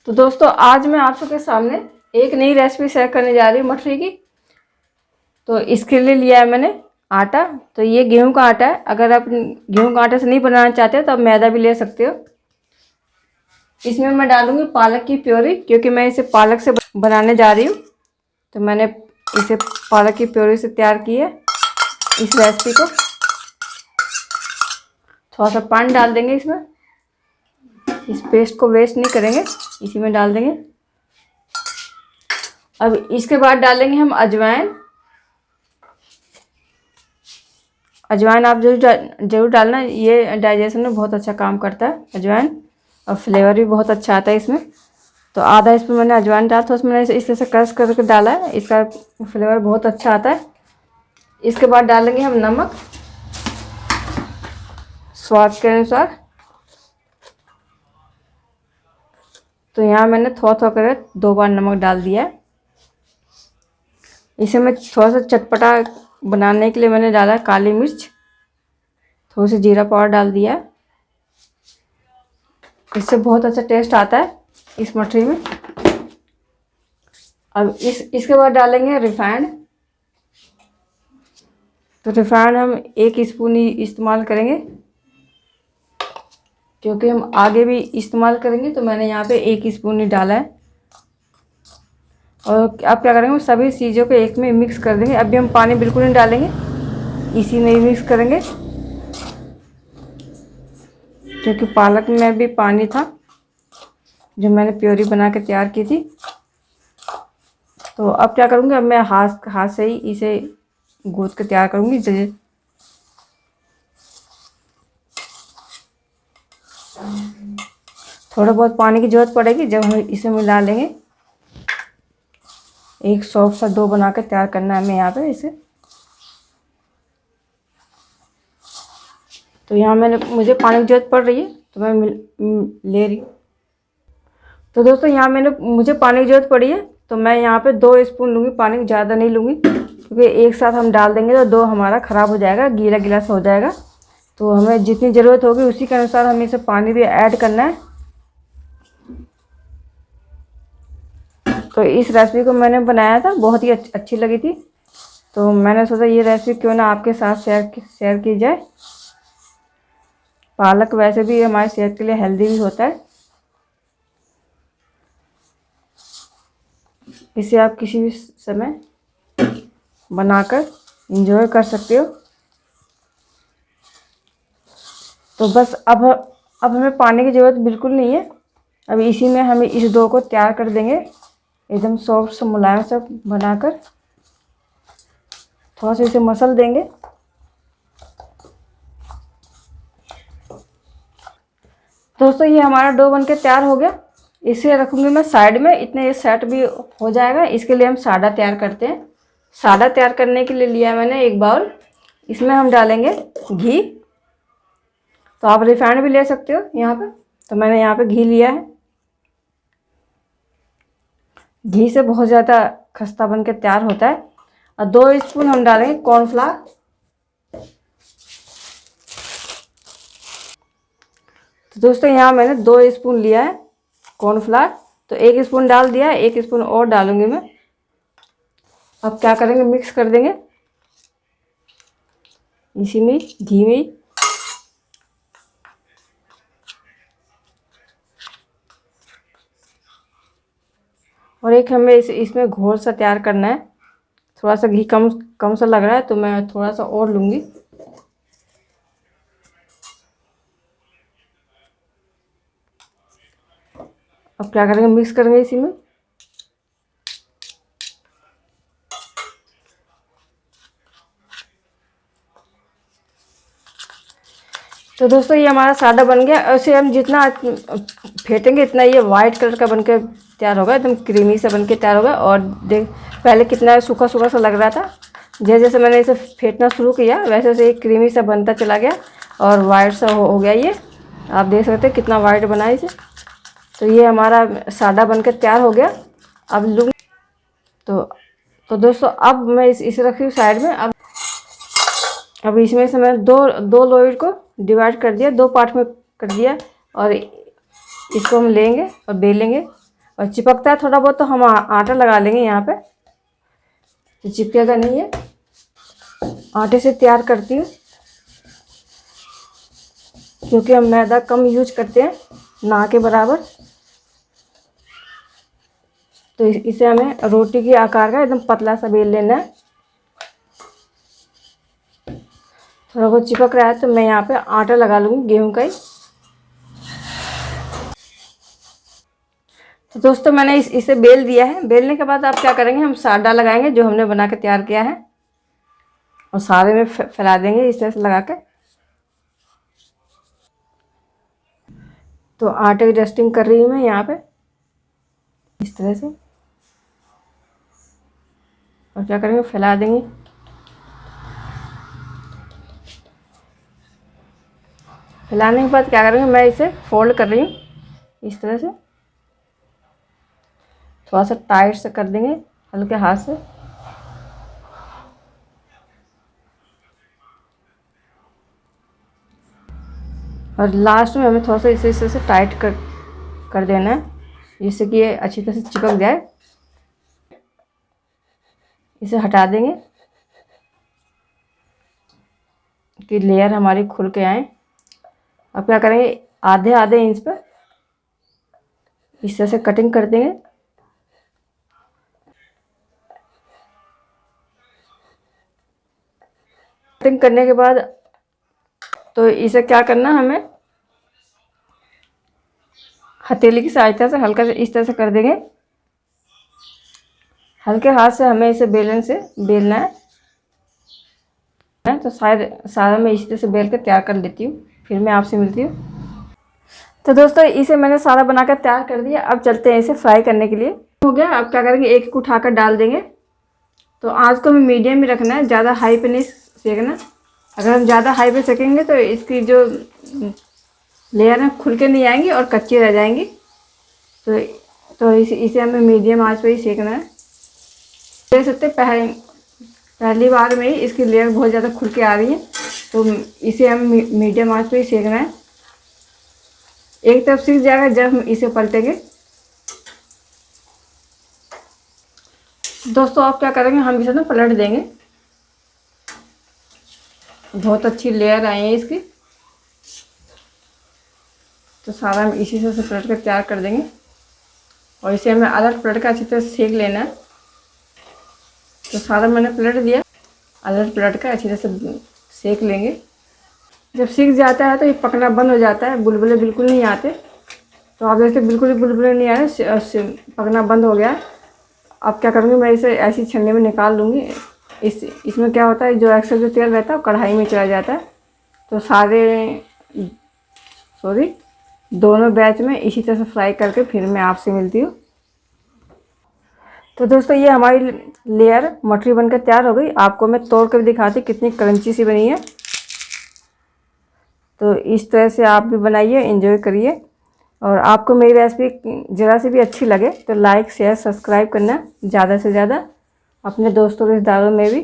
तो दोस्तों आज मैं आप सबके सामने एक नई रेसिपी शेयर करने जा रही हूँ मठरी की। तो इसके लिए लिया है मैंने आटा। तो ये गेहूं का आटा है। अगर आप गेहूं का आटे से नहीं बनाना चाहते तो आप मैदा भी ले सकते हो। इसमें मैं डालूंगी पालक की प्योरी, क्योंकि मैं इसे पालक से बनाने जा रही हूँ। तो मैंने इसे पालक की प्योरी से तैयार की है इस रेसिपी को। थोड़ा सा पानी डाल देंगे इसमें। इस पेस्ट को वेस्ट नहीं करेंगे, इसी में डाल देंगे। अब इसके बाद डालेंगे हम अजवाइन। अजवाइन आप जरूर डालना, ये डाइजेशन में बहुत अच्छा काम करता है अजवाइन, और फ्लेवर भी बहुत अच्छा आता है इसमें। तो आधा स्पून मैंने अजवाइन डाला था, उसमें मैंने इस तरह से क्रश करके डाला है। इसका फ्लेवर बहुत अच्छा आता है। इसके बाद डालेंगे हम नमक स्वाद के अनुसार। तो यहाँ मैंने थोड़ा थोड़ा कर 2 बार नमक डाल दिया है। इसे मैं थोड़ा सा चटपटा बनाने के लिए मैंने डाला काली मिर्च, थोड़ी सी जीरा पाउडर डाल दिया है। इससे बहुत अच्छा टेस्ट आता है इस मठरी में। अब इसके बाद डालेंगे रिफाइंड। तो रिफाइंड हम 1 स्पून ही इस्तेमाल करेंगे, क्योंकि हम आगे भी इस्तेमाल करेंगे। तो मैंने यहाँ पे 1 स्पून ही डाला है। और अब क्या करेंगे, सभी चीज़ों को एक में मिक्स कर देंगे। अभी हम पानी बिल्कुल नहीं डालेंगे, इसी में ही मिक्स करेंगे, क्योंकि पालक में भी पानी था जो मैंने प्योरी बना के तैयार की थी। तो अब क्या करूँगी, अब मैं हाथ से ही इसे गूंथ के तैयार करूँगी। थोड़ा बहुत पानी की ज़रूरत पड़ेगी जब हम इसे मिला लेंगे। एक सॉफ्ट सा डो बना के तैयार करना है हमें यहाँ पे इसे। तो यहाँ मुझे पानी की ज़रूरत पड़ रही है, तो मैं ले रही। तो दोस्तों यहाँ मुझे पानी की ज़रूरत पड़ी है, तो मैं यहाँ पे 2 स्पून लूँगी पानी, ज़्यादा नहीं लूँगी, क्योंकि एक साथ हम डाल देंगे तो डो हमारा ख़राब हो जाएगा, गीला गीला सा हो जाएगा। तो हमें जितनी ज़रूरत होगी उसी के अनुसार हमें इसे पानी भी ऐड करना है। तो इस रेसिपी को मैंने बनाया था, बहुत ही अच्छी लगी थी, तो मैंने सोचा ये रेसिपी क्यों ना आपके साथ शेयर की जाए। पालक वैसे भी हमारी सेहत के लिए हेल्दी भी होता है। इसे आप किसी भी समय बनाकर एंजॉय कर सकते हो। तो बस अब हमें पानी की ज़रूरत बिल्कुल नहीं है। अब इसी में हमें इस डो को तैयार कर देंगे, एकदम सॉफ्ट सा मुलायम सा बनाकर। थोड़ा सा इसे मसल देंगे। दोस्तों ये हमारा डो बनके तैयार हो गया। इसे रखूँगी मैं साइड में, इतने ये सेट भी हो जाएगा। इसके लिए हम साडा तैयार करते हैं। साडा तैयार करने के लिए लिया मैंने 1 बाउल। इसमें हम डालेंगे घी। तो आप रिफाइंड भी ले सकते हो यहाँ पे, तो मैंने यहाँ पे घी लिया है। घी से बहुत ज़्यादा खस्ता बन के तैयार होता है। और 2 स्पून हम डालेंगे कॉर्नफ्लावर। तो दोस्तों यहाँ मैंने 2 स्पून लिया है कॉर्नफ्लावर। तो 1 स्पून डाल दिया है, 1 स्पून और डालूंगी मैं। अब क्या करेंगे, मिक्स कर देंगे इसी में घी में ही। और एक हमें इसमें घोल सा तैयार करना है। थोड़ा सा घी कम सा लग रहा है, तो मैं थोड़ा सा और लूँगी। अब क्या करेंगे, मिक्स करेंगे इसी में। तो दोस्तों ये हमारा सादा बन गया। ऐसे हम जितना फेंटेंगे इतना ये वाइट कलर का बनकर तैयार होगा, एकदम क्रीमी सा बनके तैयार होगा। और देख पहले कितना सूखा सूखा सा लग रहा था, जैसे जैसे मैंने इसे फेंटना शुरू किया वैसे वैसे एक क्रीमी सा बनता चला गया और वाइट सा हो गया। ये आप देख सकते हैं कितना वाइट बना है इसे। तो ये हमारा सादा बनकर तैयार हो गया। अब लूँगी तो दोस्तों अब मैं इसे रखी हूँ साइड में। अब इसमें से मैं दो लोई को डिवाइड कर दिया, 2 पार्ट में कर दिया। और इसको हम लेंगे और बेलेंगे। और चिपकता है थोड़ा बहुत तो हम आटा लगा लेंगे यहाँ पे, तो चिपकेगा नहीं है। आटे से तैयार करती हूँ क्योंकि हम मैदा कम यूज करते हैं, ना के बराबर। तो इसे हमें रोटी के आकार का एकदम पतला सा बेल लेना है। थोड़ा बहुत चिपक रहा है तो मैं यहाँ पे आटा लगा लूँगी गेहूं का ही। तो दोस्तों मैंने इसे बेल दिया है। बेलने के बाद आप क्या करेंगे, हम सादा लगाएंगे जो हमने बना के तैयार किया है और सारे में फैला देंगे इस तरह से लगा के। तो आटे की डस्टिंग कर रही हूँ मैं यहाँ पे इस तरह से, और क्या करेंगे फैला देंगे। फैलाने के बाद क्या करेंगे, मैं इसे फोल्ड कर रही हूँ इस तरह से, थोड़ा सा टाइट से कर देंगे हल्के हाथ से। और लास्ट में हमें थोड़ा सा इसे इस तरह से टाइट कर देना है जिससे कि ये अच्छी तरह से चिपक जाए। इसे हटा देंगे कि लेयर हमारी खुल के आए। अब क्या करेंगे, आधे आधे इंच पर इस तरह से कटिंग कर देंगे। कटिंग करने के बाद तो इसे क्या करना, हमें हथेली की सहायता से हल्का से इस तरह से कर देंगे। हल्के हाथ से हमें इसे बेलन से बेलना है। तो शायद सारा मैं इस तरह से बेल कर तैयार कर लेती हूँ, फिर मैं आपसे मिलती हूँ। तो दोस्तों इसे मैंने सारा बनाकर तैयार कर दिया। अब चलते हैं इसे फ्राई करने के लिए। हो गया। अब क्या करेंगे, एक एक उठाकर डाल देंगे। तो आँच को हमें मीडियम में रखना है, ज़्यादा हाई पे नहीं सेकना। अगर हम ज़्यादा हाई पे सेकेंगे तो इसकी जो लेयर है खुल के नहीं आएंगी और कच्ची रह जाएंगी। तो इसे हमें मीडियम आंच पे ही सेकना है। देख सकते पहली बार में ही इसकी लेयर बहुत ज़्यादा खुल के आ रही है, तो इसे हम मीडियम आंच पे ही सेकना है। एक तरफ सीख जाएगा जब हम इसे पलटेंगे। दोस्तों आप क्या करेंगे, हम इसे ना पलट देंगे। बहुत अच्छी लेयर आई है इसकी, तो सारा हम इसी से पलट कर तैयार कर देंगे। और इसे हमें अलग पलट कर अच्छी तरह सेक लेना है। तो सारा मैंने पलट दिया, अलग पलट कर अच्छी तरह से सेक लेंगे। जब सीख जाता है तो ये पकना बंद हो जाता है, बुलबुले बिल्कुल नहीं आते। तो आप देखते बिल्कुल ही बुलबुले नहीं आ रहे, पकना बंद हो गया। अब क्या करूँगी, मैं इसे ऐसी छन्नी में निकाल लूँगी। इसमें क्या होता है, जो एक्स्ट्रा जो तेल रहता है वो कढ़ाई में चला जाता है। तो दोनों बैच में इसी तरह से फ्राई करके फिर मैं आपसे मिलती हूँ। तो दोस्तों ये हमारी लेयर मटरी बनकर तैयार हो गई। आपको मैं तोड़ कर दिखाती कितनी क्रंची सी बनी है। तो इस तरह से आप भी बनाइए, एंजॉय करिए। और आपको मेरी रेसिपी ज़रा सी भी अच्छी लगे तो लाइक शेयर सब्सक्राइब करना ज़्यादा से ज़्यादा, अपने दोस्तों रिश्तेदारों में भी